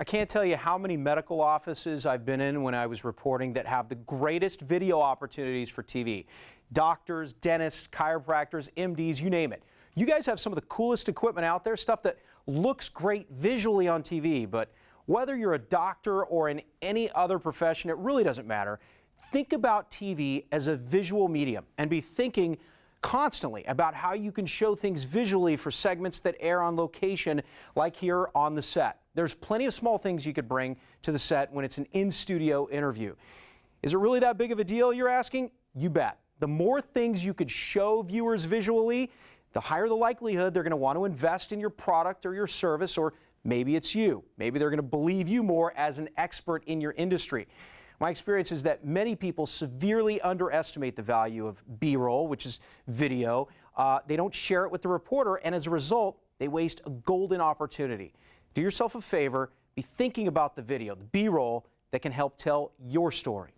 I can't tell you how many medical offices I've been in when I was reporting that have the greatest video opportunities for TV. Doctors, dentists, chiropractors, MDs, you name it. You guys have some of the coolest equipment out there, stuff that looks great visually on TV, but whether you're a doctor or in any other profession, it really doesn't matter. Think about TV as a visual medium and be thinking constantly about how you can show things visually for segments that air on location, like here on the set. There's plenty of small things you could bring to the set when it's an in-studio interview. Is it really that big of a deal, you're asking? You bet. The more things you could show viewers visually, the higher the likelihood they're going to want to invest in your product or your service, or maybe it's you. Maybe they're going to believe you more as an expert in your industry. My experience is that many people severely underestimate the value of B-roll, which is video. They don't share it with the reporter, and as a result, they waste a golden opportunity. Do yourself a favor, be thinking about the video, the B-roll that can help tell your story.